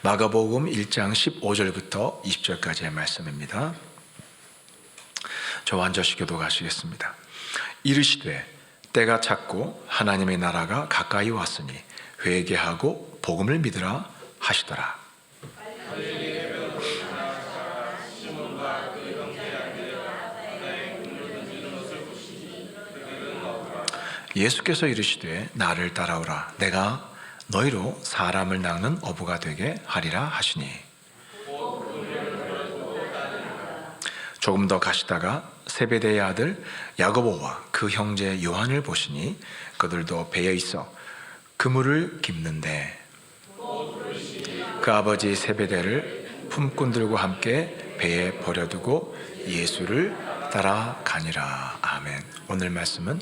마가복음 1장 15절부터 20절까지의 말씀입니다. 저와 앉으시 교독하시겠습니다. 이르시되 때가 찼고 하나님의 나라가 가까이 왔으니 회개하고 복음을 믿으라 하시더라. 예수께서 이르시되 나를 따라오라. 내가 너희로 사람을 낚는 어부가 되게 하리라 하시니, 조금 더 가시다가 세베대의 아들 야고보와 그 형제 요한을 보시니 그들도 배에 있어 그물을 깁는데 그 아버지 세베대를 품꾼들과 함께 배에 버려두고 예수를 따라가니라. 아멘. 오늘 말씀은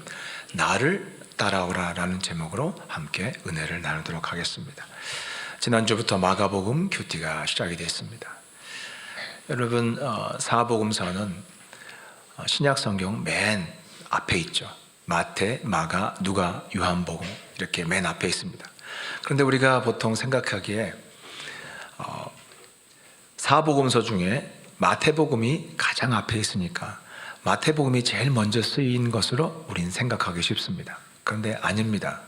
나를 따라오라 라는 제목으로 함께 은혜를 나누도록 하겠습니다. 지난주부터 마가복음 큐티가 시작이 됐습니다. 여러분, 사복음서는 신약성경 맨 앞에 있죠. 마태, 마가, 누가, 요한복음 이렇게 맨 앞에 있습니다. 그런데 우리가 보통 생각하기에 사복음서 중에 마태복음이 가장 앞에 있으니까 마태복음이 제일 먼저 쓰인 것으로 우린 생각하기 쉽습니다. 그런데 아닙니다.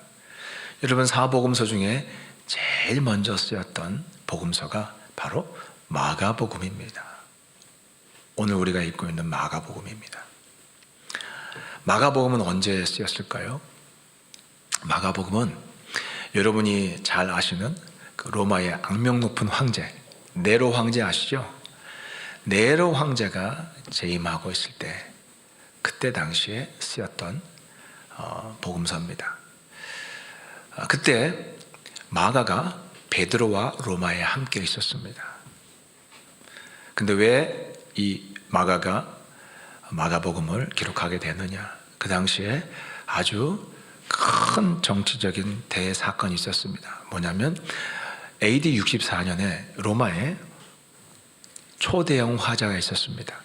여러분, 사복음서 중에 제일 먼저 쓰였던 복음서가 바로 마가복음입니다. 오늘 우리가 읽고 있는 마가복음입니다. 마가복음은 언제 쓰였을까요? 마가복음은 여러분이 잘 아시는 그 로마의 악명 높은 황제 네로 황제 아시죠? 네로 황제가 재임하고 있을 때 그때 당시에 쓰였던 복음서입니다. 그때 마가가 베드로와 로마에 함께 있었습니다. 근데 왜 이 마가가 마가복음을 기록하게 되느냐? 그 당시에 아주 큰 정치적인 대사건이 있었습니다. 뭐냐면 AD 64년에 로마에 초대형 화재가 있었습니다.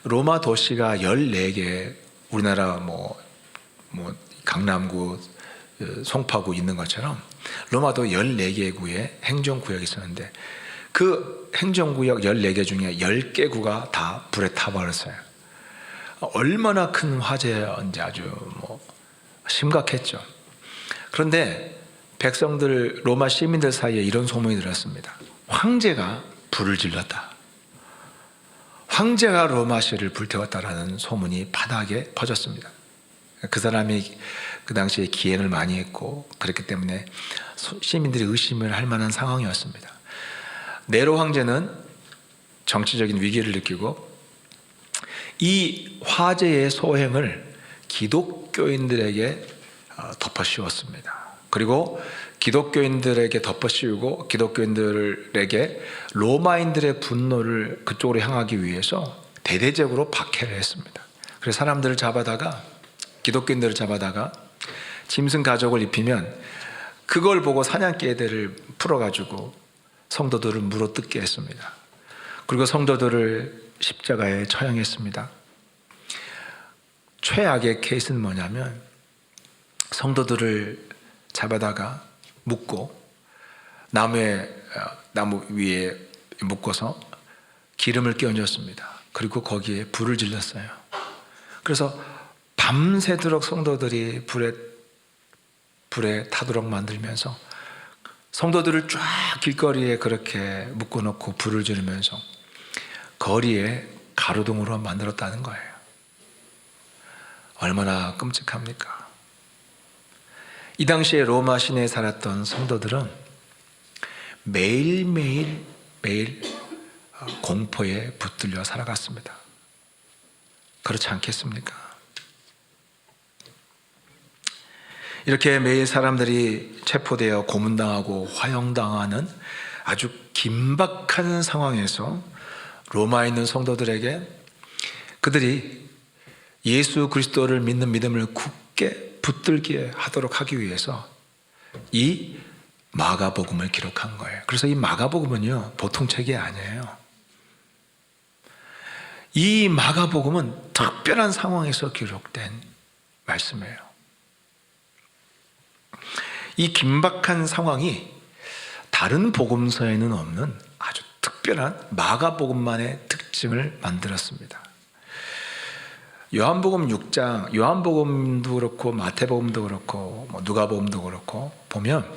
로마 도시가 14개, 우리나라 강남구, 송파구 있는 것처럼 로마도 14개 구의 행정구역이 있었는데 그 행정구역 14개 중에 10개 구가 다 불에 타버렸어요. 얼마나 큰 화재인지 아주 심각했죠. 그런데 백성들, 로마 시민들 사이에 이런 소문이 들었습니다. 황제가 불을 질렀다. 황제가 로마시를 불태웠다라는 소문이 바닥에 퍼졌습니다. 그 사람이 그 당시에 기행을 많이 했고 그렇기 때문에 시민들이 의심을 할 만한 상황이었습니다. 네로 황제는 정치적인 위기를 느끼고 이 화재의 소행을 기독교인들에게 덮어씌웠습니다. 그리고 기독교인들에게 덮어씌우고 기독교인들에게 로마인들의 분노를 그쪽으로 향하기 위해서 대대적으로 박해를 했습니다. 그래서 사람들을 잡아다가, 기독교인들을 잡아다가 짐승 가죽을 입히면 그걸 보고 사냥개들을 풀어가지고 성도들을 물어뜯게 했습니다. 그리고 성도들을 십자가에 처형했습니다. 최악의 케이스는 뭐냐면 성도들을 잡아다가 묶고 나무 위에 묶어서 기름을 끼얹었습니다. 그리고 거기에 불을 질렀어요. 그래서 밤새도록 성도들이 불에 타도록 만들면서 성도들을 쫙 길거리에 그렇게 묶어놓고 불을 지르면서 거리에 가로등으로 만들었다는 거예요. 얼마나 끔찍합니까? 이 당시에 로마 시내에 살았던 성도들은 매일 공포에 붙들려 살아갔습니다. 그렇지 않겠습니까? 이렇게 매일 사람들이 체포되어 고문당하고 화형당하는 아주 긴박한 상황에서 로마에 있는 성도들에게 그들이 예수 그리스도를 믿는 믿음을 굳게 붙들게 하도록 하기 위해서 이 마가복음을 기록한 거예요. 그래서 이 마가복음은요, 보통 책이 아니에요. 이 마가복음은 특별한 상황에서 기록된 말씀이에요. 이 긴박한 상황이 다른 복음서에는 없는 아주 특별한 마가복음만의 특징을 만들었습니다. 요한복음 6장, 요한복음도 그렇고 마태복음도 그렇고 누가복음도 그렇고 보면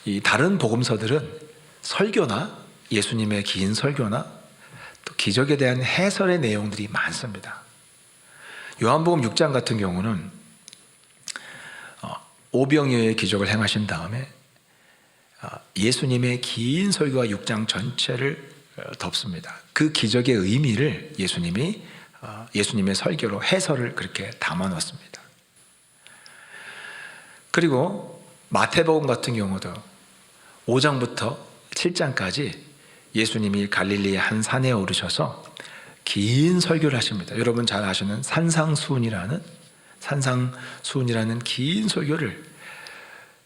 이 다른 복음서들은 설교나 예수님의 긴 설교나 또 기적에 대한 해설의 내용들이 많습니다. 요한복음 6장 같은 경우는 오병이어의 기적을 행하신 다음에 예수님의 긴 설교와 6장 전체를 덮습니다. 그 기적의 의미를 예수님의 설교로 해설을 그렇게 담아 놓습니다. 그리고 마태복음 같은 경우도 5장부터 7장까지 예수님이 갈릴리의 한 산에 오르셔서 긴 설교를 하십니다. 여러분 잘 아시는 산상수훈이라는 긴 설교를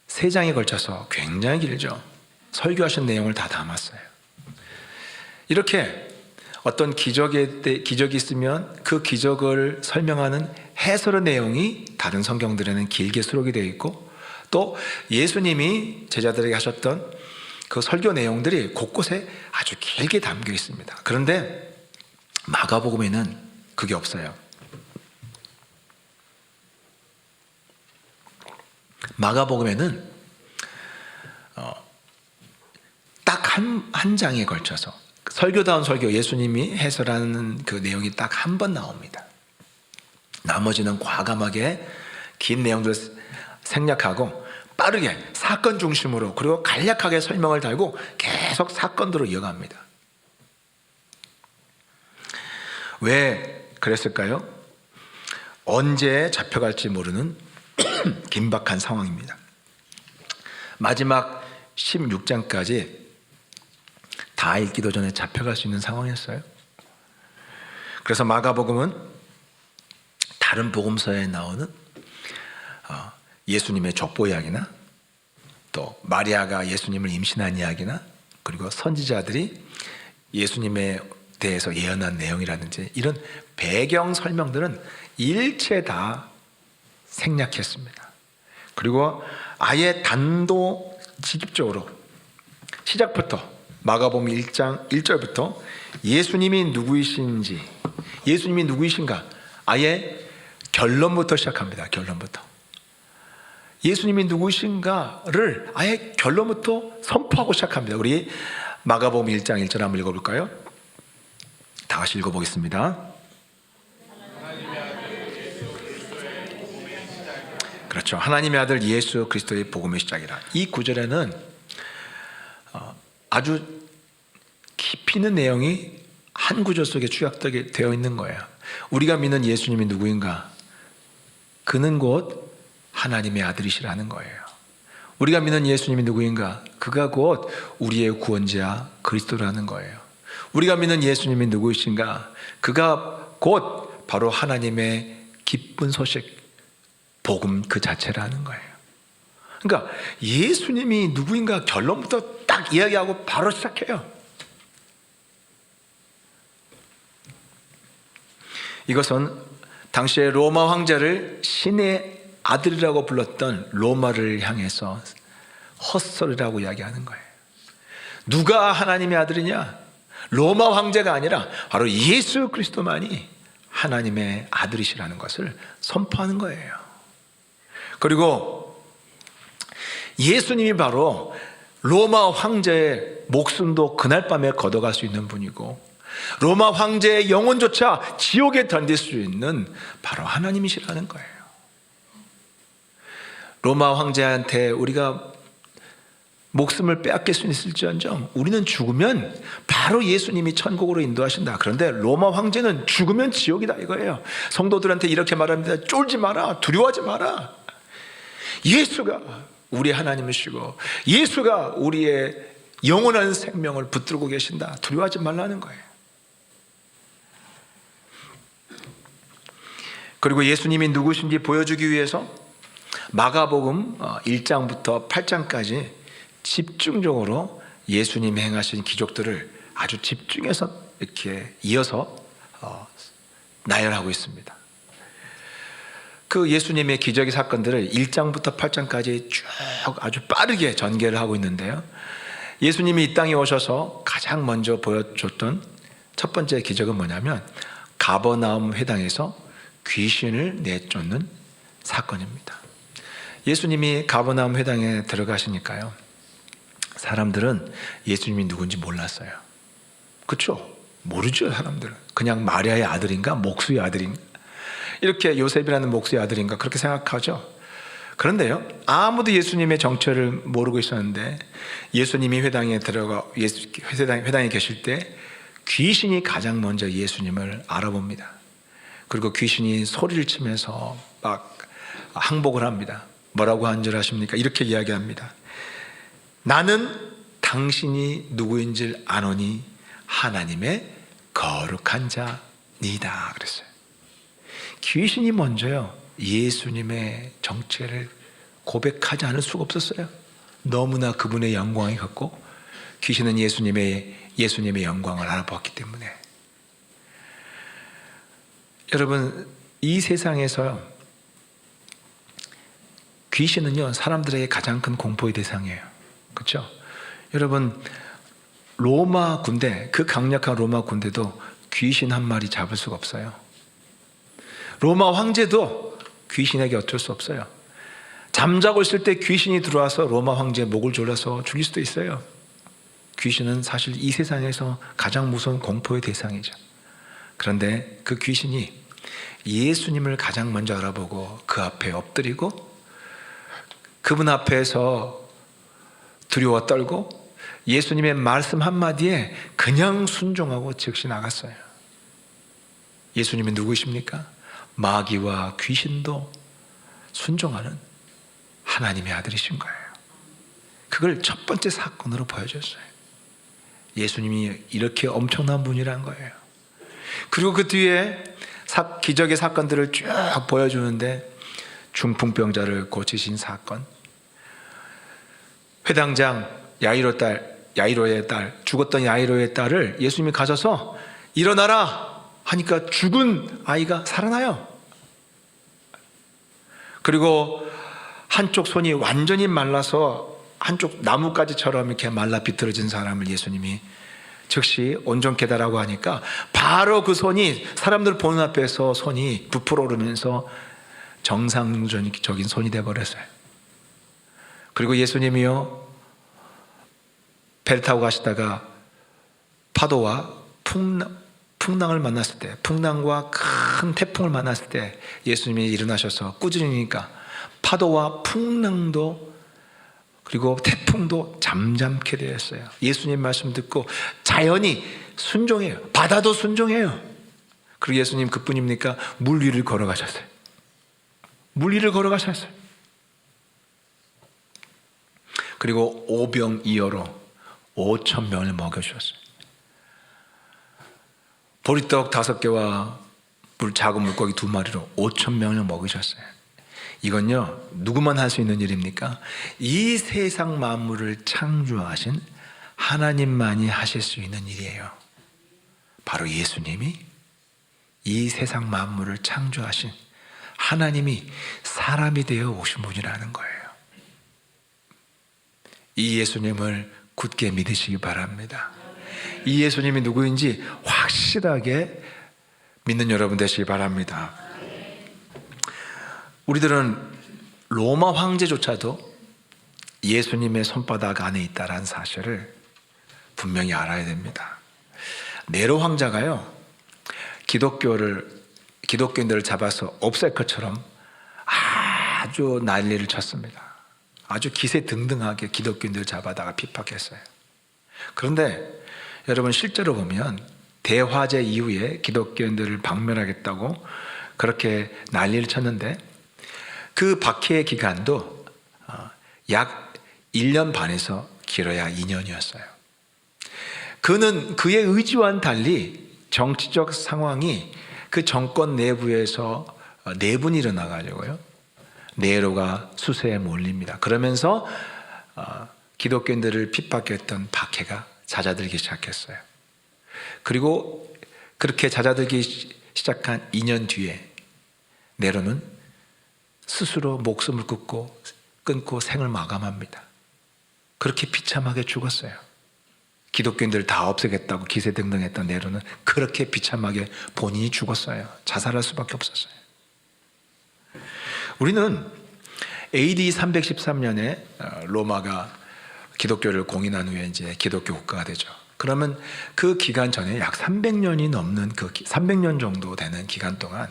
3장에 걸쳐서 굉장히 길죠. 설교하신 내용을 다 담았어요. 이렇게 어떤 기적이 있으면 그 기적을 설명하는 해설의 내용이 다른 성경들에는 길게 수록이 되어 있고, 또 예수님이 제자들에게 하셨던 그 설교 내용들이 곳곳에 아주 길게 담겨 있습니다. 그런데 마가복음에는 그게 없어요. 마가복음에는 딱 한 장에 걸쳐서 설교다운 설교, 예수님이 해설하는 그 내용이 딱 한 번 나옵니다. 나머지는 과감하게 긴 내용들을 생략하고 빠르게 사건 중심으로, 그리고 간략하게 설명을 달고 계속 사건으로 이어갑니다. 왜 그랬을까요? 언제 잡혀갈지 모르는 긴박한 상황입니다. 마지막 16장까지 다 읽기도 전에 잡혀갈 수 있는 상황이었어요. 그래서 마가복음은 다른 복음서에 나오는 예수님의 족보 이야기나, 또 마리아가 예수님을 임신한 이야기나, 그리고 선지자들이 예수님에 대해서 예언한 내용이라든지 이런 배경 설명들은 일체 다 생략했습니다. 그리고 아예 단도직입적으로 시작부터 마가복음 1장 1절부터 예수님이 누구이신가 아예 결론부터 시작합니다. 결론부터. 예수님이 누구이신가를 아예 결론부터 선포하고 시작합니다. 우리 마가복음 1장 1절 한번 읽어볼까요? 다 같이 읽어보겠습니다. 그렇죠. 하나님의 아들 예수 그리스도의 복음의 시작이라. 이 구절에는 아주 깊이 있는 내용이 한 구절 속에 축약되어 있는 거예요. 우리가 믿는 예수님이 누구인가? 그는 곧 하나님의 아들이시라는 거예요. 우리가 믿는 예수님이 누구인가? 그가 곧 우리의 구원자 그리스도라는 거예요. 우리가 믿는 예수님이 누구이신가? 그가 곧 바로 하나님의 기쁜 소식, 복음 그 자체라는 거예요. 그러니까 예수님이 누구인가 결론부터 딱 이야기하고 바로 시작해요. 이것은 당시에 로마 황제를 신의 아들이라고 불렀던 로마를 향해서 헛소리라고 이야기하는 거예요. 누가 하나님의 아들이냐? 로마 황제가 아니라 바로 예수 그리스도만이 하나님의 아들이시라는 것을 선포하는 거예요. 그리고 예수님이 바로 로마 황제의 목숨도 그날 밤에 걷어갈 수 있는 분이고, 로마 황제의 영혼조차 지옥에 던질 수 있는 바로 하나님이시라는 거예요. 로마 황제한테 우리가 목숨을 빼앗길 수 있을지언정 우리는 죽으면 바로 예수님이 천국으로 인도하신다. 그런데 로마 황제는 죽으면 지옥이다 이거예요. 성도들한테 이렇게 말합니다. 쫄지 마라, 두려워하지 마라. 예수가 우리 하나님이시고 예수가 우리의 영원한 생명을 붙들고 계신다. 두려워하지 말라는 거예요. 그리고 예수님이 누구신지 보여주기 위해서 마가복음 1장부터 8장까지 집중적으로 예수님이 행하신 기적들을 아주 집중해서 이렇게 이어서 나열하고 있습니다. 그 예수님의 기적의 사건들을 1장부터 8장까지 쭉 아주 빠르게 전개를 하고 있는데요. 예수님이 이 땅에 오셔서 가장 먼저 보여줬던 첫 번째 기적은 뭐냐면 가버나움 회당에서 귀신을 내쫓는 사건입니다. 예수님이 가버나움 회당에 들어가시니까요, 사람들은 예수님이 누군지 몰랐어요. 그렇죠? 모르죠. 사람들은 그냥 마리아의 아들인가, 목수의 아들인가, 이렇게 요셉이라는 목수의 아들인가 그렇게 생각하죠. 그런데요, 아무도 예수님의 정체를 모르고 있었는데 예수님이 회당에 계실 때 귀신이 가장 먼저 예수님을 알아봅니다. 그리고 귀신이 소리를 치면서 막 항복을 합니다. 뭐라고 한 줄 아십니까? 이렇게 이야기합니다. 나는 당신이 누구인지 아노니 하나님의 거룩한 자니다 그랬어요. 귀신이 먼저요, 예수님의 정체를 고백하지 않을 수가 없었어요. 너무나 그분의 영광이 컸고 귀신은 예수님의 영광을 알아보았기 때문에. 여러분, 이 세상에서 귀신은요, 사람들에게 가장 큰 공포의 대상이에요. 그렇죠? 여러분, 로마 군대, 그 강력한 로마 군대도 귀신 한 마리 잡을 수가 없어요. 로마 황제도 귀신에게 어쩔 수 없어요. 잠자고 있을 때 귀신이 들어와서 로마 황제의 목을 졸라서 죽일 수도 있어요. 귀신은 사실 이 세상에서 가장 무서운 공포의 대상이죠. 그런데 그 귀신이 예수님을 가장 먼저 알아보고 그 앞에 엎드리고 그분 앞에서 두려워 떨고 예수님의 말씀 한마디에 그냥 순종하고 즉시 나갔어요. 예수님이 누구십니까? 마귀와 귀신도 순종하는 하나님의 아들이신 거예요. 그걸 첫 번째 사건으로 보여줬어요. 예수님이 이렇게 엄청난 분이란 거예요. 그리고 그 뒤에 기적의 사건들을 쭉 보여주는데 중풍병자를 고치신 사건, 회당장 야이로의 딸, 죽었던 야이로의 딸을 예수님이 가셔서 일어나라 하니까 죽은 아이가 살아나요. 그리고 한쪽 손이 완전히 말라서 한쪽 나뭇가지처럼 이렇게 말라 비틀어진 사람을 예수님이 즉시 온전케 해달라고 하니까 바로 그 손이 사람들 보는 앞에서 손이 부풀어 오르면서 정상적인 손이 되어버렸어요. 그리고 예수님이요, 배를 타고 가시다가 파도와 풍랑을 만났을 때, 풍랑과 큰 태풍을 만났을 때 예수님이 일어나셔서 꾸짖으니까 파도와 풍랑도 그리고 태풍도 잠잠케 되었어요. 예수님 말씀 듣고 자연이 순종해요. 바다도 순종해요. 그리고 예수님 그뿐입니까? 물 위를 걸어가셨어요. 물 위를 걸어가셨어요. 그리고 오병이어로 5,000명을 먹여주셨어요. 보리떡 5개와 작은 물고기 2마리로 5,000명을 먹이셨어요. 이건요, 누구만 할 수 있는 일입니까? 이 세상 만물을 창조하신 하나님만이 하실 수 있는 일이에요. 바로 예수님이 이 세상 만물을 창조하신 하나님이 사람이 되어 오신 분이라는 거예요. 이 예수님을 굳게 믿으시기 바랍니다. 이 예수님이 누구인지 확실하게 믿는 여러분 되시기 바랍니다. 우리들은 로마 황제조차도 예수님의 손바닥 안에 있다는 사실을 분명히 알아야 됩니다. 네로 황자가요, 기독교인들을 잡아서 없앨 것처럼 아주 난리를 쳤습니다. 아주 기세등등하게 기독교인들을 잡아다가 핍박했어요. 그런데 여러분, 실제로 보면 대화제 이후에 기독교인들을 박멸하겠다고 그렇게 난리를 쳤는데 그 박해의 기간도 약 1년 반에서 길어야 2년이었어요. 그는 그의 의지와는 달리 정치적 상황이 그 정권 내부에서 내분이 일어나가지고요, 네로가 수세에 몰립니다. 그러면서 기독교인들을 핍박했던 박해가 잦아들기 시작했어요. 그리고 그렇게 잦아들기 시작한 2년 뒤에 네로는 스스로 목숨을 끊고 생을 마감합니다. 그렇게 비참하게 죽었어요. 기독교인들 다 없애겠다고 기세등등했던 네로는 그렇게 비참하게 본인이 죽었어요. 자살할 수밖에 없었어요. 우리는 AD 313년에 로마가 기독교를 공인한 후에 이제 기독교 국가가 되죠. 그러면 그 기간 전에 약 300년이 넘는 300년 정도 되는 기간 동안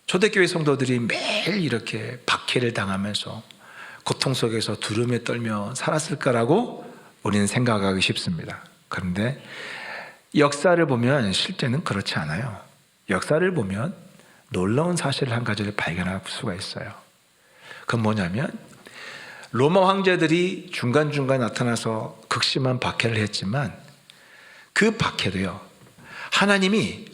초대교회 성도들이 매일 이렇게 박해를 당하면서 고통 속에서 두려움에 떨며 살았을까라고 우리는 생각하기 쉽습니다. 그런데 역사를 보면 실제는 그렇지 않아요. 역사를 보면 놀라운 사실을 한 가지를 발견할 수가 있어요. 그건 뭐냐면 로마 황제들이 중간중간 나타나서 극심한 박해를 했지만 그 박해도요, 하나님이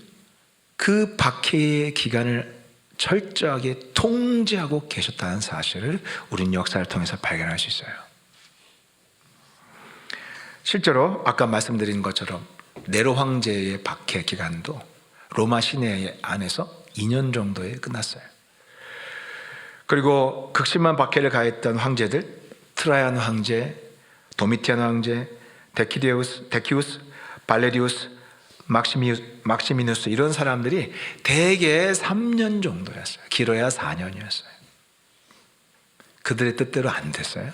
그 박해의 기간을 철저하게 통제하고 계셨다는 사실을 우리는 역사를 통해서 발견할 수 있어요. 실제로 아까 말씀드린 것처럼 네로 황제의 박해 기간도 로마 시내 안에서 2년 정도에 끝났어요. 그리고 극심한 박해를 가했던 황제들, 트라이안 황제, 도미티안 황제, 데키우스, 발레리우스, 막시미누스 이런 사람들이 대개 3년 정도였어요. 길어야 4년이었어요. 그들의 뜻대로 안 됐어요.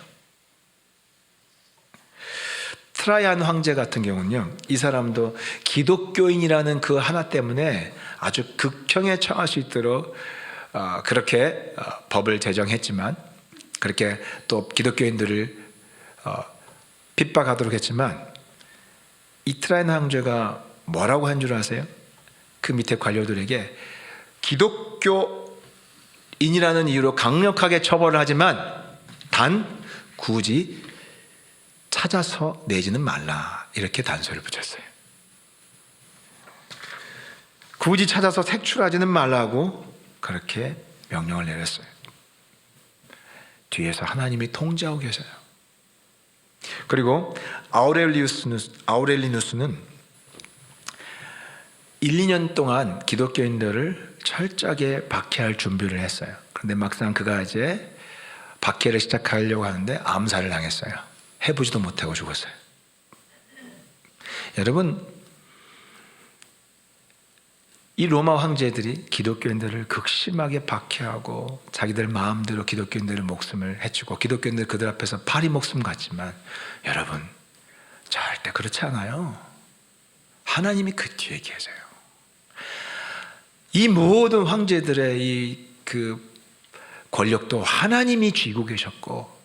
트라이안 황제 같은 경우는요, 이 사람도 기독교인이라는 그 하나 때문에 아주 극형에 처할 수 있도록 그렇게 법을 제정했지만, 그렇게 또 기독교인들을 핍박하도록 했지만, 이 트라이안 황제가 뭐라고 한 줄 아세요? 그 밑에 관료들에게 기독교인이라는 이유로 강력하게 처벌을 하지만 단 굳이 찾아서 내지는 말라, 이렇게 단서를 붙였어요. 굳이 찾아서 색출하지는 말라고 그렇게 명령을 내렸어요. 뒤에서 하나님이 통제하고 계셔요. 그리고 아우렐리누스는 1, 2년 동안 기독교인들을 철저하게 박해할 준비를 했어요. 그런데 막상 그가 이제 박해를 시작하려고 하는데 암살을 당했어요. 해보지도 못하고 죽었어요. 여러분, 이 로마 황제들이 기독교인들을 극심하게 박해하고 자기들 마음대로 기독교인들의 목숨을 해치고 기독교인들 그들 앞에서 파리 목숨 같지만, 여러분 절대 그렇지 않아요. 하나님이 그 뒤에 계세요. 이 모든 황제들의 그 권력도 하나님이 쥐고 계셨고,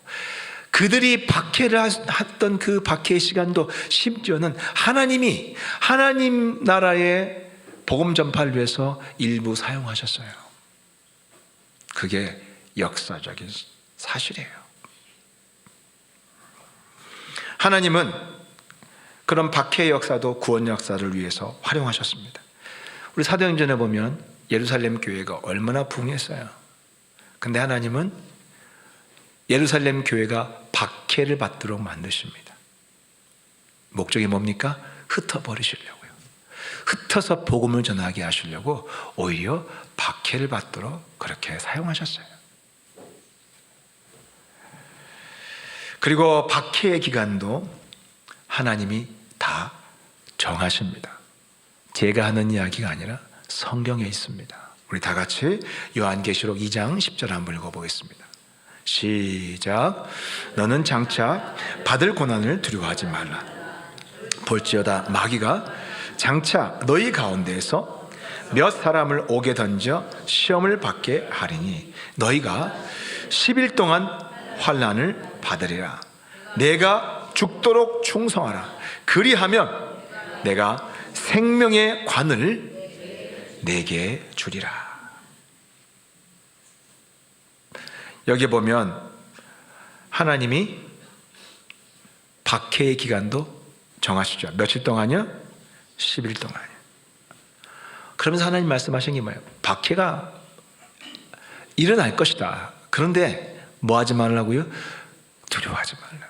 그들이 박해를 했던 그 박해의 시간도 심지어는 하나님이 하나님 나라의 복음 전파를 위해서 일부 사용하셨어요. 그게 역사적인 사실이에요. 하나님은 그런 박해의 역사도 구원 역사를 위해서 활용하셨습니다. 우리 사도행전에 보면 예루살렘 교회가 얼마나 부흥했어요. 근데 하나님은 예루살렘 교회가 박해를 받도록 만드십니다. 목적이 뭡니까? 흩어버리시려고요. 흩어서 복음을 전하게 하시려고 오히려 박해를 받도록 그렇게 사용하셨어요. 그리고 박해의 기간도 하나님이 다 정하십니다. 제가 하는 이야기가 아니라 성경에 있습니다. 우리 다 같이 요한계시록 2장 10절 한번 읽어보겠습니다. 시작. 너는 장차 받을 고난을 두려워하지 말라. 볼지어다 마귀가 장차 너희 가운데에서 몇 사람을 옥에 던져 시험을 받게 하리니 너희가 10일 동안 환난을 받으리라. 내가 죽도록 충성하라. 그리하면 내가 생명의 관을 내게 주리라. 여기 보면 하나님이 박해의 기간도 정하시죠. 며칠 동안요? 10일 동안요. 그러면서 하나님 말씀하신 게 뭐예요? 박해가 일어날 것이다. 그런데 뭐 하지 말라고요? 두려워하지 말라.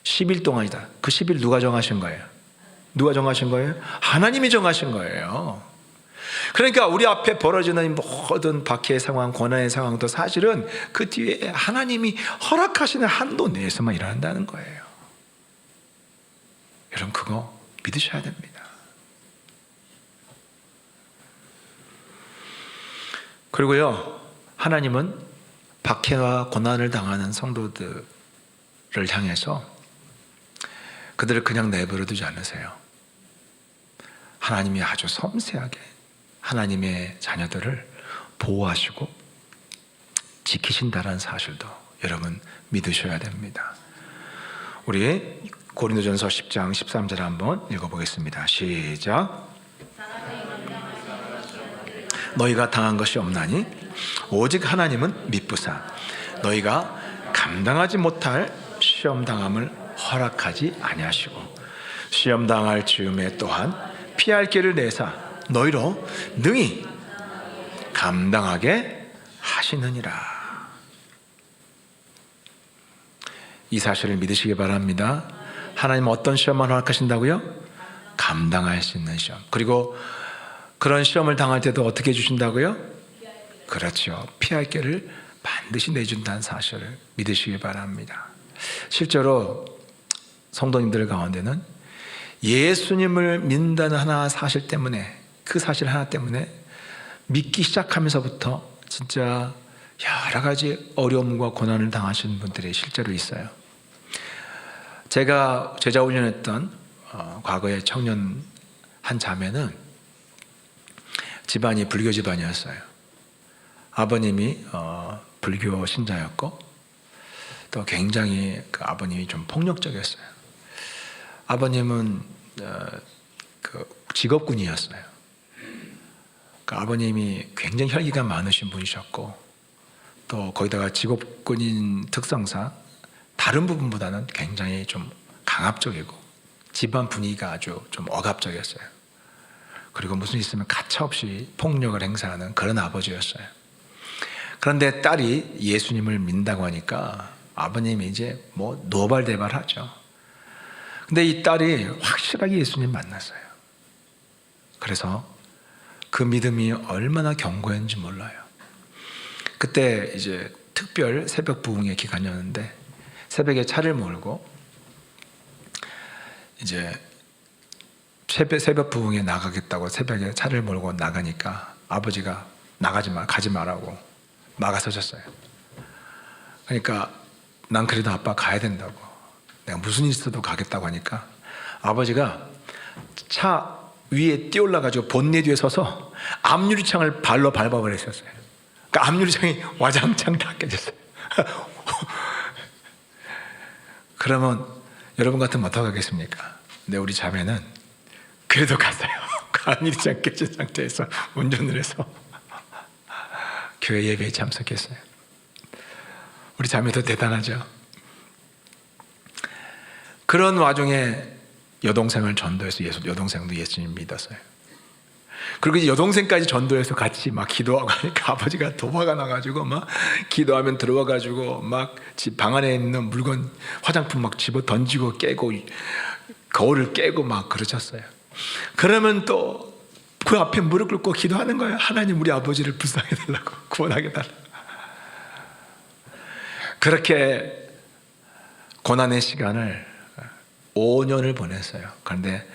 10일 동안이다. 그 10일 누가 정하신 거예요? 누가 정하신 거예요? 하나님이 정하신 거예요. 그러니까 우리 앞에 벌어지는 모든 박해의 상황, 고난의 상황도 사실은 그 뒤에 하나님이 허락하시는 한도 내에서만 일어난다는 거예요. 그거 믿으셔야 됩니다. 그리고요, 하나님은 박해와 고난을 당하는 성도들을 향해서 그들을 그냥 내버려 두지 않으세요. 하나님이 아주 섬세하게 하나님의 자녀들을 보호하시고 지키신다는 사실도 여러분 믿으셔야 됩니다. 우리 고린도전서 10장 13절 한번 읽어보겠습니다. 시작. 너희가 당한 것이 없나니 오직 하나님은 미쁘사 너희가 감당하지 못할 시험 당함을 허락하지 아니하시고 시험 당할 즈음에 또한 피할 길을 내사 너희로 능히 감당하게 하시느니라. 이 사실을 믿으시기 바랍니다. 하나님은 어떤 시험만 허락하신다고요? 감당할 수 있는 시험. 그리고 그런 시험을 당할 때도 어떻게 해주신다고요? 그렇죠. 피할 길을 반드시 내준다는 사실을 믿으시기 바랍니다. 실제로 성도님들 가운데는 예수님을 믿는다는 하나 사실 때문에, 그 사실 하나 때문에 믿기 시작하면서부터 진짜 여러 가지 어려움과 고난을 당하시는 분들이 실제로 있어요. 제가 제자 훈련했던 과거의 청년 한 자매는 집안이 불교 집안이었어요. 아버님이 불교 신자였고 또 굉장히 그 아버님이 좀 폭력적이었어요. 아버님은 직업군이었어요. 그 아버님이 굉장히 혈기가 많으신 분이셨고 또 거기다가 직업군인 특성상 다른 부분보다는 굉장히 좀 강압적이고 집안 분위기가 아주 좀 억압적이었어요. 그리고 무슨 일 있으면 가차없이 폭력을 행사하는 그런 아버지였어요. 그런데 딸이 예수님을 믿는다고 하니까 아버님이 이제 뭐 노발대발하죠. 근데 이 딸이 확실하게 예수님 만났어요. 그래서 그 믿음이 얼마나 견고했는지 몰라요. 그때 이제 특별 새벽 부흥의 기간이었는데 새벽에 차를 몰고 이제 새벽 부흥에 나가겠다고 새벽에 차를 몰고 나가니까 아버지가 가지 말라고 막아서셨어요. 그러니까 난 그래도 아빠 가야 된다고, 내가 무슨 일 있어도 가겠다고 하니까 아버지가 차 위에 뛰어올라가지고 본넷 위에 서서 앞유리창을 발로 밟아버렸었어요. 그러니까 앞유리창이 와장창 다 깨졌어요. 그러면 여러분 같으면 어떡하겠습니까? 근데 우리 자매는 그래도 갔어요. 앞유리창 깨진 상태에서 운전을 해서 교회 예배에 참석했어요. 우리 자매도 대단하죠. 그런 와중에 여동생을 전도해서 여동생도 예수님 믿었어요. 그리고 이제 여동생까지 전도해서 같이 막 기도하고 하니까 아버지가 도화가 나가지고 막 기도하면 들어와가지고 막 집 방 안에 있는 물건, 화장품 막 집어 던지고 깨고 거울을 깨고 막 그러셨어요. 그러면 또 그 앞에 무릎 꿇고 기도하는 거예요. 하나님 우리 아버지를 불쌍히 해달라고, 구원하게 해달라고. 그렇게 고난의 시간을 5년을 보냈어요. 그런데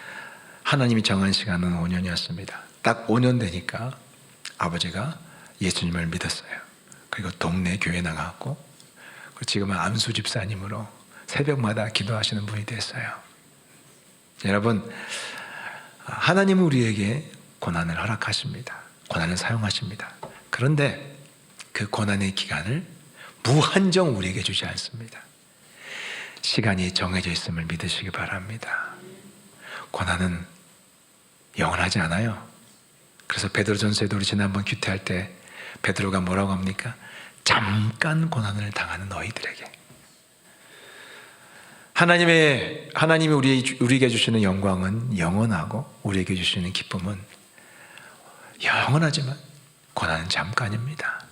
하나님이 정한 시간은 5년이었습니다. 딱 5년 되니까 아버지가 예수님을 믿었어요. 그리고 동네 교회 나갔고 지금은 암수 집사님으로 새벽마다 기도하시는 분이 됐어요. 여러분, 하나님은 우리에게 고난을 허락하십니다. 고난을 사용하십니다. 그런데 그 고난의 기간을 무한정 우리에게 주지 않습니다. 시간이 정해져 있음을 믿으시기 바랍니다. 고난은 영원하지 않아요. 그래서 베드로전서에도 우리 지난번 규태할 때 베드로가 뭐라고 합니까? 잠깐 고난을 당하는 너희들에게. 하나님이 우리에게 주시는 영광은 영원하고 우리에게 주시는 기쁨은 영원하지만 고난은 잠깐입니다.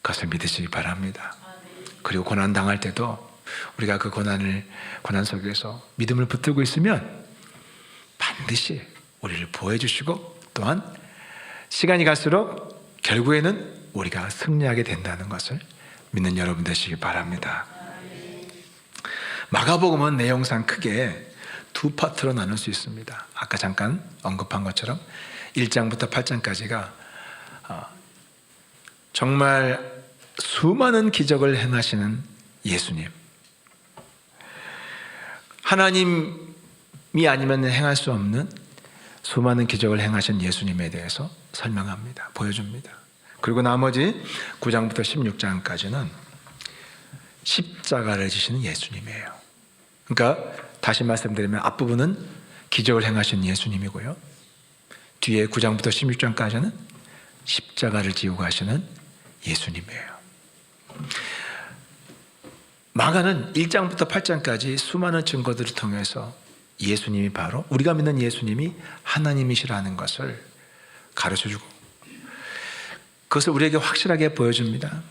그것을 믿으시기 바랍니다. 그리고 고난 당할 때도 우리가 그 고난 속에서 믿음을 붙들고 있으면 반드시 우리를 보호해 주시고 또한 시간이 갈수록 결국에는 우리가 승리하게 된다는 것을 믿는 여러분 되시기 바랍니다. 마가복음은 내용상 크게 두 파트로 나눌 수 있습니다. 아까 잠깐 언급한 것처럼 1장부터 8장까지가 정말 수많은 기적을 행하시는 예수님, 하나님이 아니면 행할 수 없는 수많은 기적을 행하신 예수님에 대해서 설명합니다. 보여줍니다. 그리고 나머지 9장부터 16장까지는 십자가를 지시는 예수님이에요. 그러니까 다시 말씀드리면 앞부분은 기적을 행하신 예수님이고요, 뒤에 9장부터 16장까지는 십자가를 지고 가시는 예수님이에요. 마가는 1장부터 8장까지 수많은 증거들을 통해서 예수님이 바로 우리가 믿는 예수님이 하나님이시라는 것을 가르쳐주고 그것을 우리에게 확실하게 보여줍니다.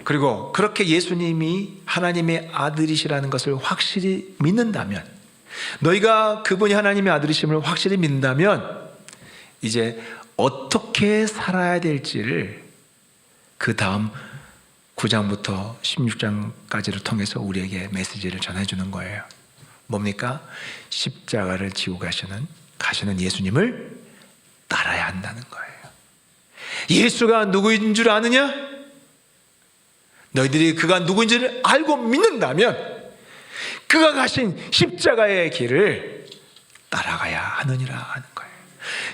그리고 그렇게 예수님이 하나님의 아들이시라는 것을 확실히 믿는다면, 너희가 그분이 하나님의 아들이심을 확실히 믿는다면 이제 어떻게 살아야 될지를 그 다음 9장부터 16장까지를 통해서 우리에게 메시지를 전해주는 거예요. 뭡니까? 십자가를 지고 가시는 예수님을 따라야 한다는 거예요. 예수가 누구인 줄 아느냐? 너희들이 그가 누구인 줄 알고 믿는다면 그가 가신 십자가의 길을 따라가야 하느니라 하는 거예요.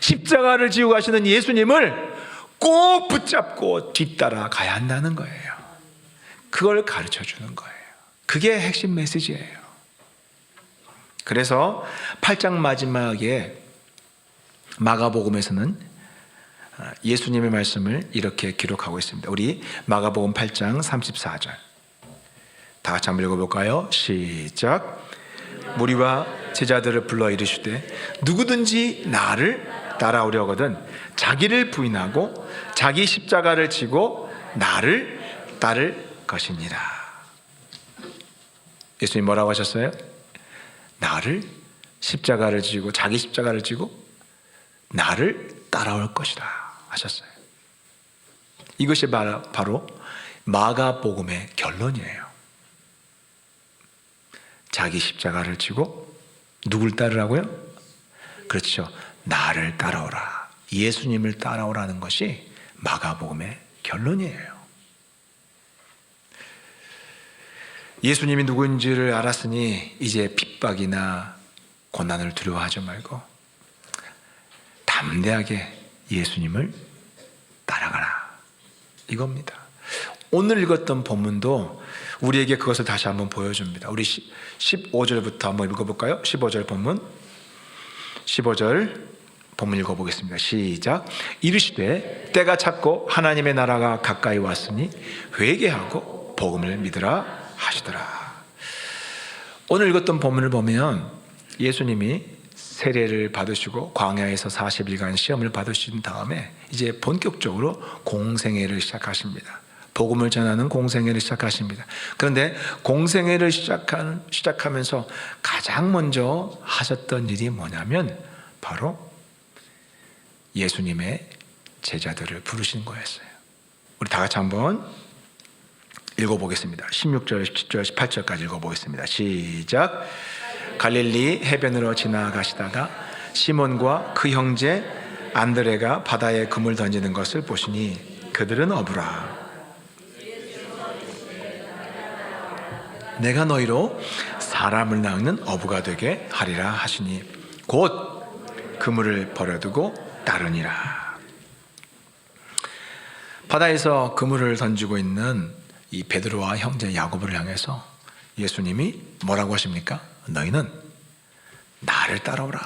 십자가를 지고 가시는 예수님을 꼭 붙잡고 뒤따라 가야 한다는 거예요. 그걸 가르쳐 주는 거예요. 그게 핵심 메시지예요. 그래서 8장 마지막에 마가복음에서는 예수님의 말씀을 이렇게 기록하고 있습니다. 우리 마가복음 8장 34절 다 같이 한번 읽어볼까요? 시작. 무리와 제자들을 불러 이르시되 누구든지 나를 따라오려거든 자기를 부인하고 자기 십자가를 지고 나를 따를 것이니라. 예수님 뭐라고 하셨어요? 나를 십자가를 지고 자기 십자가를 지고 나를 따라올 것이다 하셨어요. 이것이 바로 마가복음의 결론이에요. 자기 십자가를 지고 누굴 따르라고요? 그렇죠. 나를 따라오라. 예수님을 따라오라는 것이 마가복음의 결론이에요. 예수님이 누구인지를 알았으니 이제 핍박이나 고난을 두려워하지 말고 담대하게 예수님을 따라가라, 이겁니다. 오늘 읽었던 본문도 우리에게 그것을 다시 한번 보여줍니다. 우리 15절부터 한번 읽어볼까요? 15절 본문 15절 본문 읽어보겠습니다. 시작. 이르시되 때가 찼고 하나님의 나라가 가까이 왔으니 회개하고 복음을 믿으라 하시더라. 오늘 읽었던 본문을 보면 예수님이 세례를 받으시고 광야에서 40일간 시험을 받으신 다음에 이제 본격적으로 공생애를 시작하십니다. 복음을 전하는 공생애를 시작하십니다. 그런데 공생애를 시작하면서 가장 먼저 하셨던 일이 뭐냐면 바로 예수님의 제자들을 부르신 거였어요. 우리 다 같이 한번 읽어보겠습니다. 16절, 17절, 18절까지 읽어보겠습니다. 시작. 갈릴리 해변으로 지나가시다가 시몬과 그 형제 안드레가 바다에 그물 던지는 것을 보시니 그들은 어부라. 내가 너희로 사람을 낚는 어부가 되게 하리라 하시니 곧 그물을 버려두고 따르니라. 바다에서 그물을 던지고 있는 이 베드로와 형제 야고보를 향해서 예수님이 뭐라고 하십니까? 너희는 나를 따라오라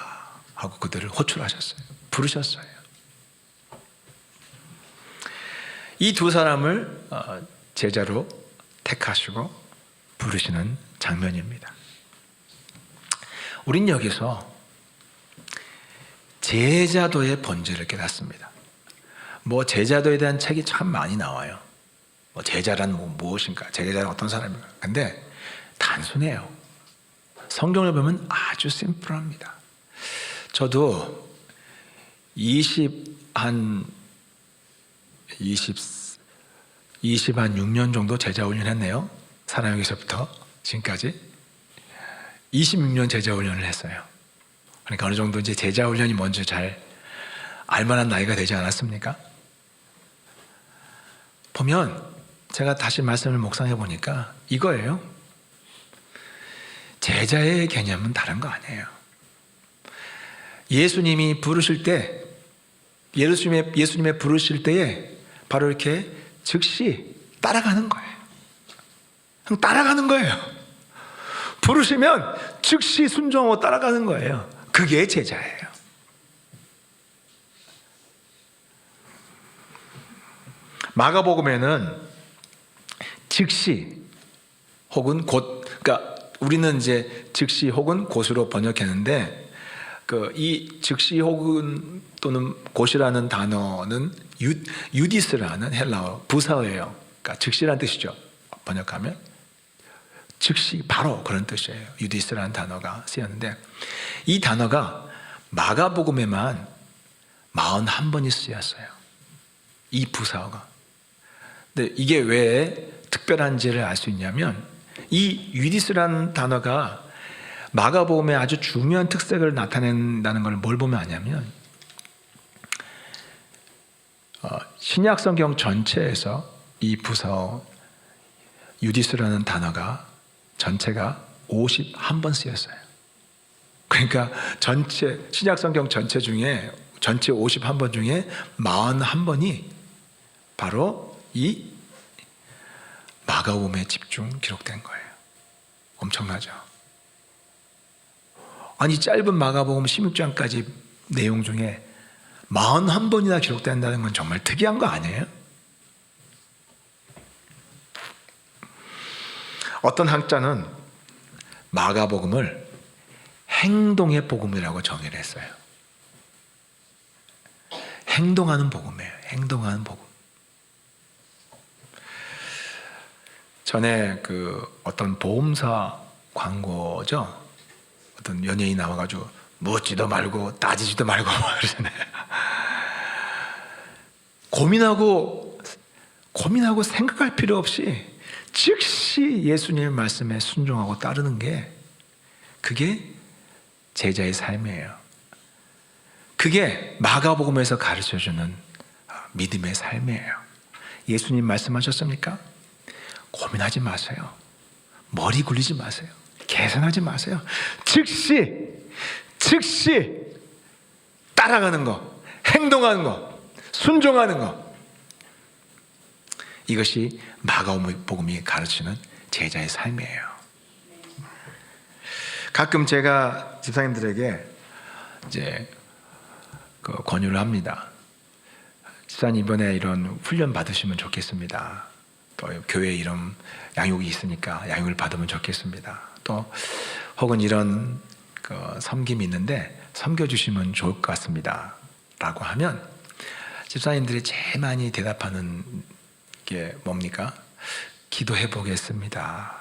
하고 그들을 호출하셨어요. 부르셨어요. 이 두 사람을 제자로 택하시고 부르시는 장면입니다. 우린 여기서 제자도의 본질을 깨닫습니다. 제자도에 대한 책이 참 많이 나와요. 제자란 무엇인가? 제자는 어떤 사람인가? 근데 단순해요. 성경을 보면 아주 심플합니다. 저도 26년 정도 제자 훈련했네요. 사랑에서부터 지금까지 26년 제자 훈련을 했어요. 그러니까 어느 정도 이제 제자 훈련이 뭔지 잘 알만한 나이가 되지 않았습니까? 보면 제가 다시 말씀을 묵상해 보니까 이거예요. 제자의 개념은 다른 거 아니에요. 예수님이 부르실 때, 예수님의 부르실 때에 바로 이렇게 즉시 따라가는 거예요. 그냥 따라가는 거예요. 부르시면 즉시 순종하고 따라가는 거예요. 그게 제자예요. 마가복음에는 즉시 혹은 곧, 그러니까 우리는 이제 즉시 혹은 곧으로 번역했는데 이 즉시 혹은 또는 곧이라는 단어는 유디스라는 헬라어 부사어예요. 그러니까 즉시라는 뜻이죠. 번역하면 즉시 바로 그런 뜻이에요. 유디스라는 단어가 쓰였는데 이 단어가 마가복음에만 41번이 쓰였어요. 이 부사어가. 근데 이게 왜 특별한지를 알 수 있냐면 이 유디스라는 단어가 마가복음의 아주 중요한 특색을 나타낸다는 걸 뭘 보면 아냐면 신약 성경 전체에서 이 부사어 유디스라는 단어가 전체가 51번 쓰였어요. 그러니까 전체 신약 성경 전체 51번 중에 41번이 바로 이 마가복음에 집중 기록된 거예요. 엄청나죠? 아니 짧은 마가복음 16장까지 내용 중에 41번이나 기록된다는 건 정말 특이한 거 아니에요? 어떤 학자는 마가복음을 행동의 복음이라고 정의를 했어요. 행동하는 복음이에요. 행동하는 복음. 전에 어떤 보험사 광고죠. 어떤 연예인 나와가지고 묻지도 말고 따지지도 말고 그러잖아요. 고민하고 생각할 필요 없이 즉시 예수님의 말씀에 순종하고 따르는 게 그게 제자의 삶이에요. 그게 마가복음에서 가르쳐주는 믿음의 삶이에요. 예수님 말씀하셨습니까? 고민하지 마세요. 머리 굴리지 마세요. 계산하지 마세요. 즉시 따라가는 거, 행동하는 거, 순종하는 거. 이것이 마가복음이 가르치는 제자의 삶이에요. 가끔 제가 집사님들에게 이제 권유를 합니다. 집사님 이번에 이런 훈련 받으시면 좋겠습니다. 또 교회 이런 양육이 있으니까 양육을 받으면 좋겠습니다. 또 혹은 이런 섬김이 있는데 섬겨주시면 좋을 것 같습니다. 라고 하면 집사님들이 제일 많이 대답하는 게 뭡니까? 기도해 보겠습니다.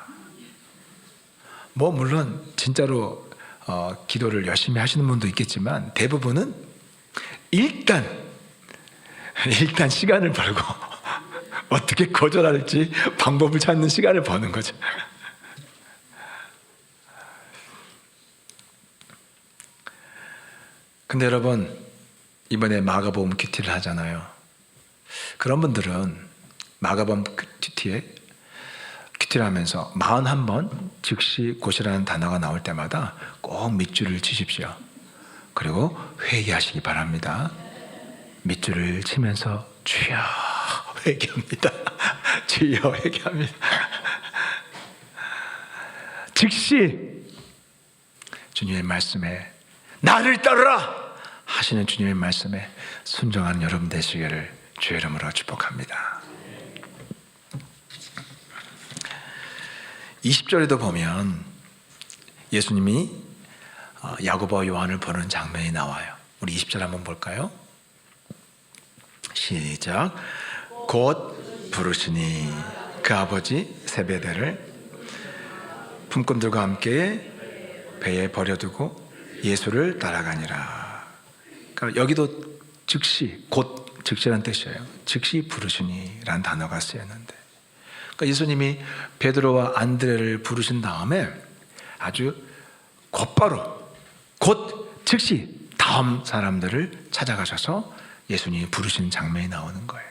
물론 진짜로 기도를 열심히 하시는 분도 있겠지만 대부분은 일단 시간을 벌고 어떻게 거절할지 방법을 찾는 시간을 버는 거죠. 근데 여러분 이번에 마가복음 큐티를 하잖아요. 그런 분들은 마가복음 큐티를 하면서 41번 즉시 곧이라는 단어가 나올 때마다 꼭 밑줄을 치십시오. 그리고 회개하시기 바랍니다. 밑줄을 치면서 주여 회개합니다. 주여 회개합니다. 즉시 주님의 말씀에 나를 따르라 하시는 주님의 말씀에 순종하는 여러분 되시기를 주의 이름으로 축복합니다. 20절에도 보면 예수님이 야고보와 요한을 부르는 장면이 나와요. 우리 20절 한번 볼까요? 시작. 곧 부르시니 그 아버지 세베대를 품꾼들과 함께 배에 버려두고 예수를 따라가니라. 그러니까 여기도 즉시, 곧 즉시라는 뜻이에요. 즉시 부르시니 라는 단어가 쓰였는데 그러니까 예수님이 베드로와 안드레를 부르신 다음에 아주 곧바로 곧 즉시 다음 사람들을 찾아가셔서 예수님이 부르시는 장면이 나오는 거예요.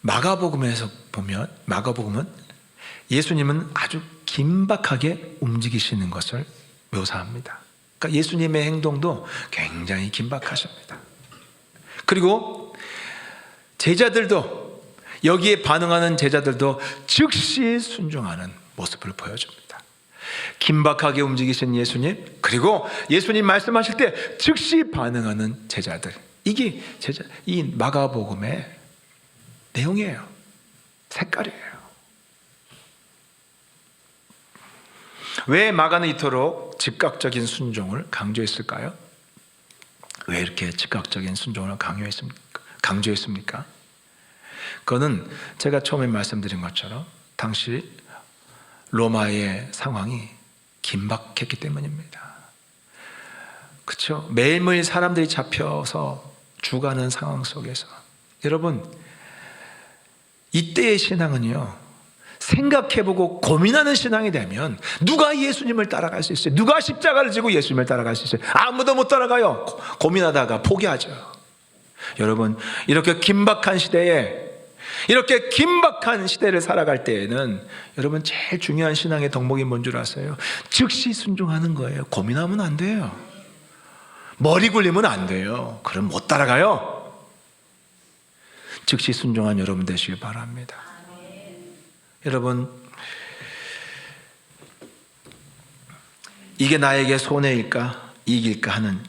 마가복음에서 보면 마가복음은 예수님은 아주 긴박하게 움직이시는 것을 묘사합니다. 그러니까 예수님의 행동도 굉장히 긴박하십니다. 그리고 제자들도, 여기에 반응하는 제자들도 즉시 순종하는 모습을 보여줍니다. 긴박하게 움직이신 예수님, 그리고 예수님 말씀하실 때 즉시 반응하는 제자들. 이게 이 마가복음의 내용이에요. 색깔이에요. 왜 마가는 이토록 즉각적인 순종을 강조했을까요? 왜 이렇게 즉각적인 순종을 강조했습니까? 그거는 제가 처음에 말씀드린 것처럼 당시 로마의 상황이 긴박했기 때문입니다. 그렇죠? 매일매일 사람들이 잡혀서 죽어가는 상황 속에서, 여러분, 이때의 신앙은요, 생각해보고 고민하는 신앙이 되면 누가 예수님을 따라갈 수 있어요? 누가 십자가를 지고 예수님을 따라갈 수 있어요? 아무도 못 따라가요. 고민하다가 포기하죠. 여러분, 이렇게 긴박한 시대를 살아갈 때에는 여러분, 제일 중요한 신앙의 덕목이 뭔 줄 아세요? 즉시 순종하는 거예요. 고민하면 안 돼요. 머리 굴리면 안 돼요. 그럼 못 따라가요. 즉시 순종한 여러분 되시길 바랍니다. 여러분, 이게 나에게 손해일까 이익일까 하는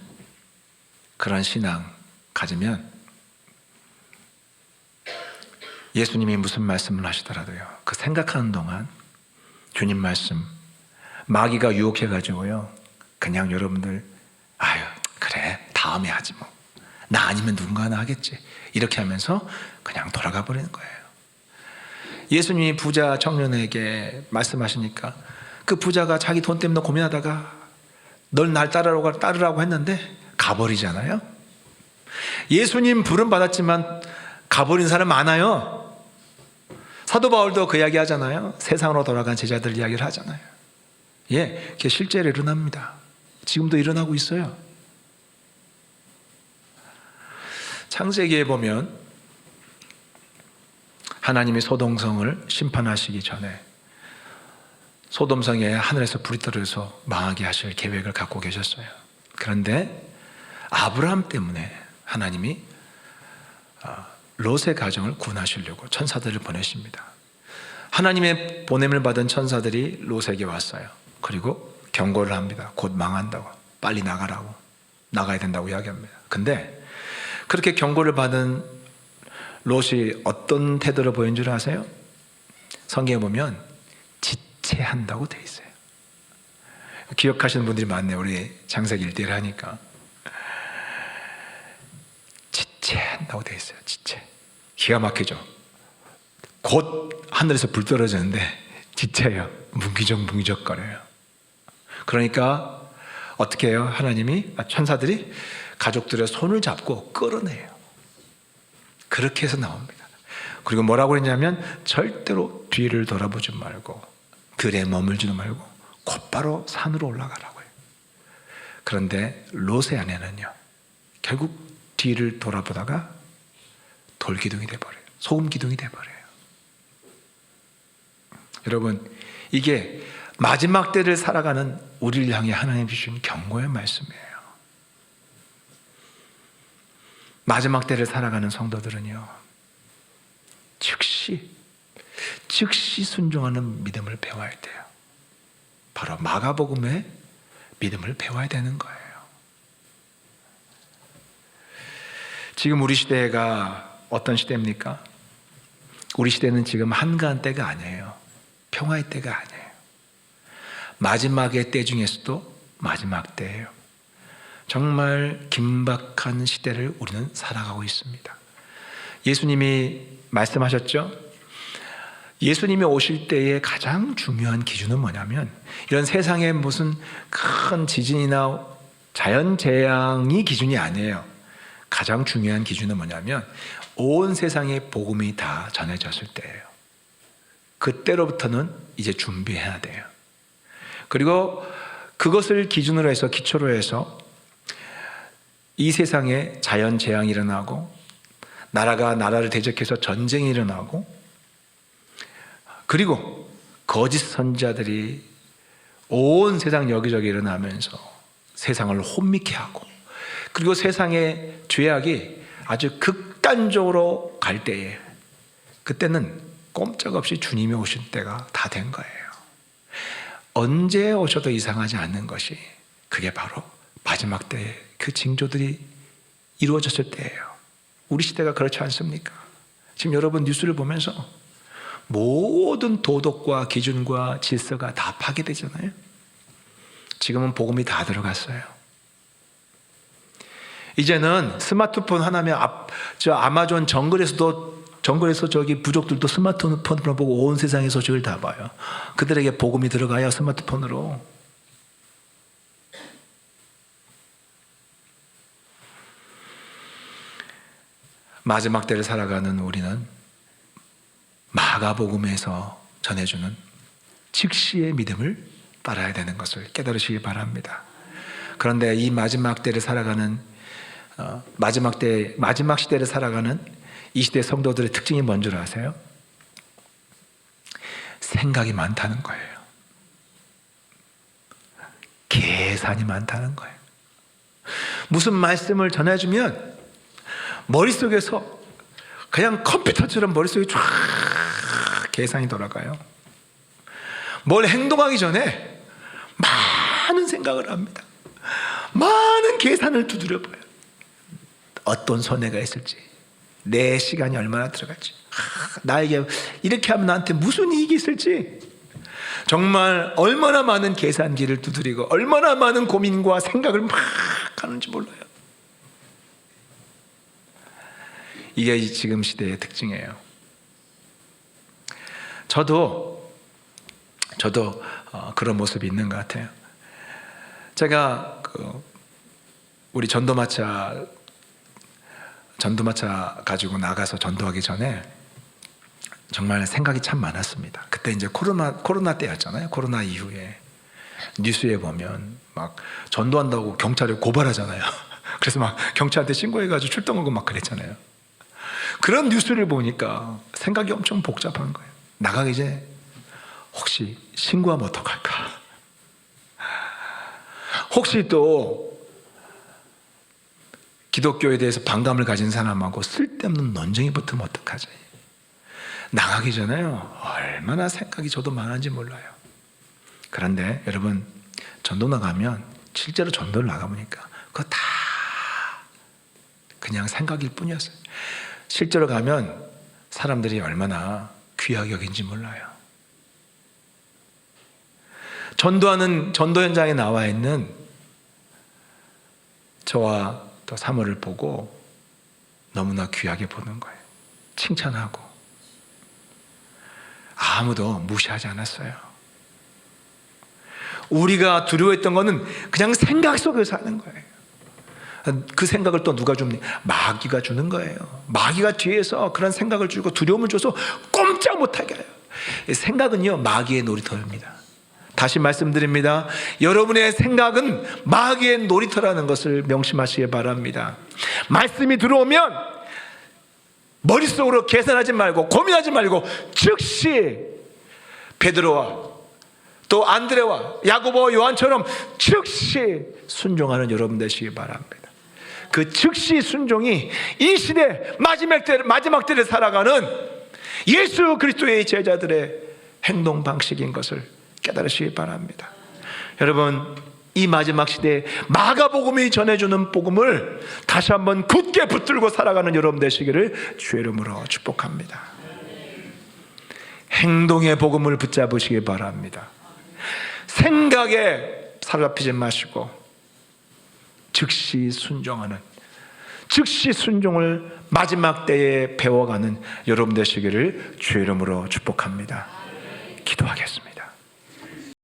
그런 신앙 가지면 예수님이 무슨 말씀을 하시더라도요, 그 생각하는 동안 주님 말씀, 마귀가 유혹해가지고요, 그냥 여러분들 아유 그래 다음에 하지 뭐, 나 아니면 누군가 하나 하겠지, 이렇게 하면서 그냥 돌아가 버리는 거예요. 예수님이 부자 청년에게 말씀하시니까 그 부자가 자기 돈 때문에 고민하다가 널 날 따르라고 했는데 가버리잖아요. 예수님 부름 받았지만 가버린 사람 많아요. 사도 바울도 그 이야기 하잖아요. 세상으로 돌아간 제자들 이야기를 하잖아요. 예, 그게 실제로 일어납니다. 지금도 일어나고 있어요. 창세기에 보면 하나님이 소돔성을 심판하시기 전에 소돔성에 하늘에서 불이 떨어져서 망하게 하실 계획을 갖고 계셨어요. 그런데 아브라함 때문에 하나님이 롯의 가정을 구원하시려고 천사들을 보내십니다. 하나님의 보냄을 받은 천사들이 롯에게 왔어요. 그리고 경고를 합니다. 곧 망한다고, 빨리 나가야 된다고 이야기합니다. 근데 그렇게 경고를 받은 롯이 어떤 태도를 보인 줄 아세요? 성경에 보면 지체한다고 돼 있어요. 기억하시는 분들이 많네요. 우리 창세기 1대를 하니까 지체한다고 돼 있어요. 지체. 기가 막히죠. 곧 하늘에서 불 떨어지는데 지체해요. 뭉기적거려요. 그러니까 어떻게 해요? 천사들이 가족들의 손을 잡고 끌어내요. 그렇게 해서 나옵니다. 그리고 뭐라고 했냐면 절대로 뒤를 돌아보지 말고 들에 머물지도 말고 곧바로 산으로 올라가라고 해요. 그런데 롯의 아내는요, 결국 뒤를 돌아보다가 돌기둥이 돼버려요. 소금기둥이 돼버려요. 여러분, 이게 마지막 때를 살아가는 우리를 향해 하나님 주신 경고의 말씀이에요. 마지막 때를 살아가는 성도들은요, 즉시 순종하는 믿음을 배워야 돼요. 바로 마가복음의 믿음을 배워야 되는 거예요. 지금 우리 시대가 어떤 시대입니까? 우리 시대는 지금 한가한 때가 아니에요. 평화의 때가 아니에요. 마지막의 때 중에서도 마지막 때예요. 정말 긴박한 시대를 우리는 살아가고 있습니다. 예수님이 말씀하셨죠? 예수님이 오실 때의 가장 중요한 기준은 뭐냐면, 이런 세상에 무슨 큰 지진이나 자연재앙이 기준이 아니에요. 가장 중요한 기준은 뭐냐면 온 세상에 복음이 다 전해졌을 때예요. 그때로부터는 이제 준비해야 돼요. 그리고 그것을 기준으로 해서, 기초로 해서 이 세상에 자연 재앙이 일어나고 나라가 나라를 대적해서 전쟁이 일어나고, 그리고 거짓 선지자들이 온 세상 여기저기 일어나면서 세상을 혼미케 하고, 그리고 세상의 죄악이 아주 극단적으로 갈 때에, 그때는 꼼짝없이 주님이 오실 때가 다 된 거예요. 언제 오셔도 이상하지 않는 것이, 그게 바로 마지막 때에 그 징조들이 이루어졌을 때예요. 우리 시대가 그렇지 않습니까? 지금 여러분 뉴스를 보면서 모든 도덕과 기준과 질서가 다 파괴되잖아요. 지금은 복음이 다 들어갔어요. 이제는 스마트폰 하나면 아마존 정글에서 저기 부족들도 스마트폰으로 보고 온 세상의 소식을 다 봐요. 그들에게 복음이 들어가야 스마트폰으로. 마지막 때를 살아가는 우리는 마가복음에서 전해주는 즉시의 믿음을 따라야 되는 것을 깨달으시기 바랍니다. 그런데 이 마지막 때를 살아가는 마지막 시대를 살아가는 이 시대 성도들의 특징이 뭔 줄 아세요? 생각이 많다는 거예요. 계산이 많다는 거예요. 무슨 말씀을 전해주면 머릿속에서 그냥 컴퓨터처럼 머릿속에 쫙 계산이 돌아가요. 뭘 행동하기 전에 많은 생각을 합니다. 많은 계산을 두드려봐요. 어떤 손해가 있을지, 내 시간이 얼마나 들어갈지, 나에게 이렇게 하면 나한테 무슨 이익이 있을지, 정말 얼마나 많은 계산기를 두드리고 얼마나 많은 고민과 생각을 막 하는지 몰라요. 이게 지금 시대의 특징이에요. 저도 그런 모습이 있는 것 같아요. 제가 우리 전도마차 가지고 나가서 전도하기 전에 정말 생각이 참 많았습니다. 그때 이제 코로나 때였잖아요. 코로나 이후에 뉴스에 보면 막 전도한다고 경찰을 고발하잖아요. 그래서 막 경찰한테 신고해가지고 출동하고 막 그랬잖아요. 그런 뉴스를 보니까 생각이 엄청 복잡한 거예요. 나가기 전에 혹시 신고하면 어떡할까? 혹시 또 기독교에 대해서 반감을 가진 사람하고 쓸데없는 논쟁이 붙으면 어떡하지? 나가기 전에요, 얼마나 생각이 저도 많은지 몰라요. 그런데 여러분, 전도 나가면, 실제로 전도를 나가보니까 그거 다 그냥 생각일 뿐이었어요. 실제로 가면 사람들이 얼마나 귀하게 여긴지 몰라요. 전도하는 전도 현장에 나와 있는 저와 또 사모를 보고 너무나 귀하게 보는 거예요. 칭찬하고. 아무도 무시하지 않았어요. 우리가 두려워했던 거는 그냥 생각 속에서 하는 거예요. 그 생각을 또 누가 줍니까? 마귀가 주는 거예요. 마귀가 뒤에서 그런 생각을 주고 두려움을 줘서 꼼짝 못하게 해요. 생각은요, 마귀의 놀이터입니다. 다시 말씀드립니다. 여러분의 생각은 마귀의 놀이터라는 것을 명심하시기 바랍니다. 말씀이 들어오면 머릿속으로 계산하지 말고 고민하지 말고 즉시 베드로와 또 안드레와 야고보와 요한처럼 즉시 순종하는 여러분 되시기 바랍니다. 그 즉시 순종이 이 시대 마지막 때를 살아가는 예수 그리스도의 제자들의 행동 방식인 것을 깨달으시기 바랍니다. 여러분, 이 마지막 시대에 마가복음이 전해주는 복음을 다시 한번 굳게 붙들고 살아가는 여러분 되시기를 주의 이름으로 축복합니다. 행동의 복음을 붙잡으시기 바랍니다. 생각에 사로잡히지 마시고 즉시 순종하는, 즉시 순종을 마지막 때에 배워가는 여러분 되시기를 주의 이름으로 축복합니다. 기도하겠습니다.